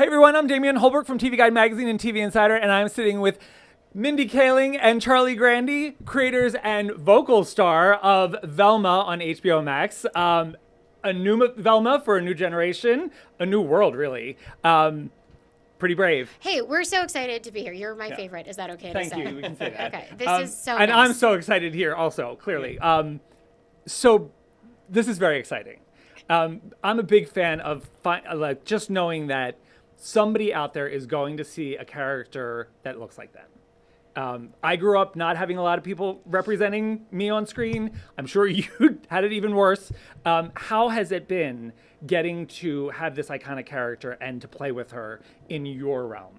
Hey everyone, I'm DAMIAN HOLBROOK from TV Guide Magazine and TV Insider, and I'm sitting with Mindy, Kaling, and Charlie Grandy, creators and vocal star of VELMA on HBO Max. A new VELMA for a new generation, a new world, really. Pretty brave. Hey, we're so excited to be here. You're my favorite. Is that okay to say? Thank you. We can say that. Okay. This is so And nice. I'm so excited here also, clearly. So this is very exciting. I'm a big fan of just knowing that somebody out there is going to see a character that looks like them. I grew up not having a lot of people representing me on screen. I'm sure you had it even worse. How has it been getting to have this iconic character and to play with her in your realm?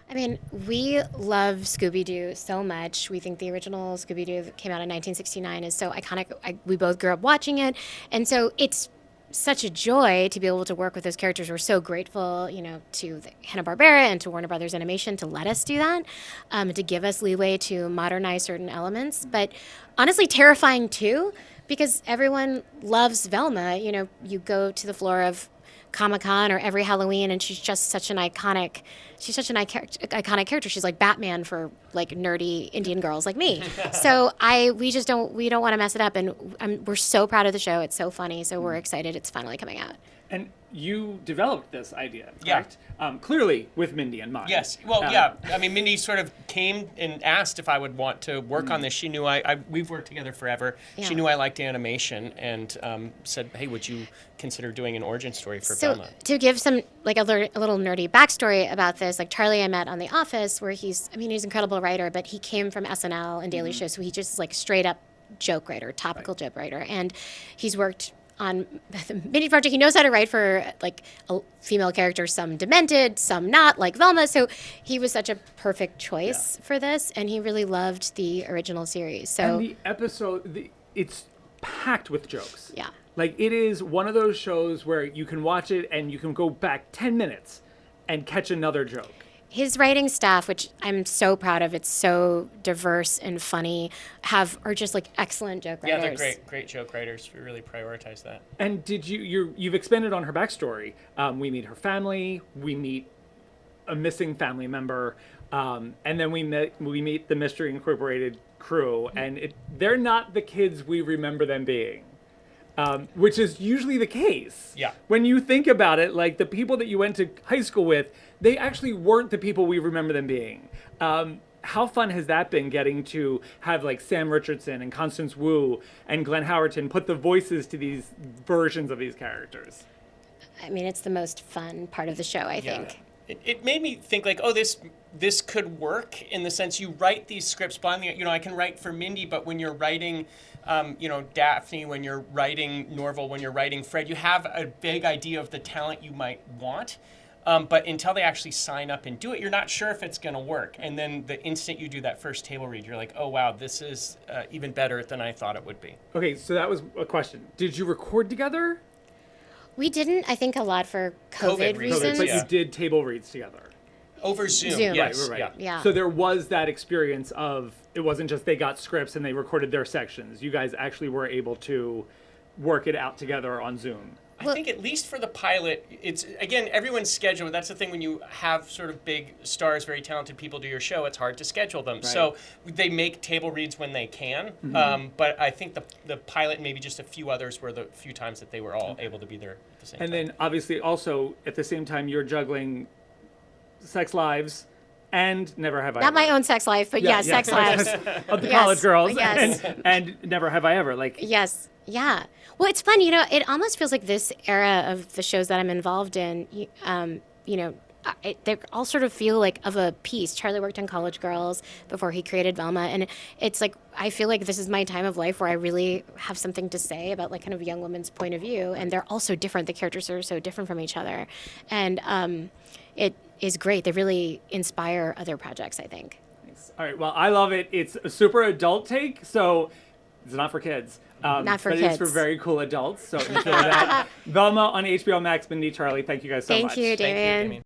I mean, we love Scooby-Doo so much. We think the original Scooby-Doo that came out in 1969 is so iconic. We both grew up watching it. And so it's such a joy to be able to work with those characters. We're so grateful, to Hanna-Barbera and to Warner Brothers Animation to let us do that, to give us leeway to modernize certain elements. But honestly, terrifying too, because everyone loves Velma. You go to the floor of Comic-Con or every Halloween, and she's just such an iconic. She's such an iconic character. She's like Batman for like nerdy Indian girls like me. So we don't want to mess it up, and we're so proud of the show. It's so funny. So we're excited. It's finally coming out. And you developed this idea, correct? Yeah. Clearly with Mindy in mind. Yes. Well, yeah. I mean, Mindy sort of came and asked if I would want to work on this. She knew we've worked together forever. Yeah. She knew I liked animation and said, hey, would you consider doing an origin story for Velma? To give some, like a little nerdy backstory about this, like Charlie I met on The Office, where he's an incredible writer, but he came from SNL and Daily Show, so he just like straight up joke writer, topical joke writer. And he's worked on the Mindy project. He knows how to write for like a female characters, some demented, some not, like Velma. So he was such a perfect choice for this, and he really loved the original series. So and the episode, it's packed with jokes. Yeah. Like it is one of those shows where you can watch it and you can go back 10 minutes and catch another joke. His writing staff, which I'm so proud of, it's so diverse and funny, are just like excellent joke writers. Yeah, they're great joke writers. We really prioritize that. And did you've expanded on her backstory. We meet her family, we meet a missing family member, and then we meet the Mystery Incorporated crew, and they're not the kids we remember them being. Which is usually the case. Yeah. When you think about it, like the people that you went to high school with, they actually weren't the people we remember them being. How fun has that been getting to have like Sam Richardson and Constance Wu and Glenn Howerton put the voices to these versions of these characters? I mean, it's the most fun part of the show, I think. It made me think like, oh, this could work in the sense you write these scripts blindly. I can write for Mindy, but when you're writing, Daphne, when you're writing Norval, when you're writing Fred, you have a vague idea of the talent you might want. But until they actually sign up and do it, you're not sure if it's going to work. And then the instant you do that first table read, you're like, oh, wow, this is even better than I thought it would be. Okay, so that was a question. Did you record together? We didn't, I think, a lot for COVID reasons. But you did table reads together. Over Zoom. Yes. Right. Yeah. So there was that experience of, it wasn't just they got scripts and they recorded their sections. You guys actually were able to work it out together on Zoom. I think at least for the pilot, it's, again, everyone's schedule. That's the thing when you have sort of big stars, very talented people do your show, it's hard to schedule them. Right. So they make table reads when they can. But I think the pilot, maybe just a few others, were the few times that they were all able to be there at the same time. And then obviously also at the same time, you're juggling Sex Lives and Never Have I Ever. Not my own sex life, but Sex Lives. Of the college girls. Yes. And Never Have I Ever. Like. Yes. Yeah. Well, it's fun. It almost feels like this era of the shows that I'm involved in, they all sort of feel like of a piece. Charlie worked on College Girls before he created Velma. And it's like, I feel like this is my time of life where I really have something to say about like kind of a young woman's point of view. And they're all so different. The characters are so different from each other. And it is great. They really inspire other projects, I think. Nice. All right. Well, I love it. It's a super adult take. So it's not for kids. Not for but kids. It's for very cool adults. So enjoy that. Velma on HBO Max. Mindy, Charlie, thank you guys so much. Thank you, DAMIAN.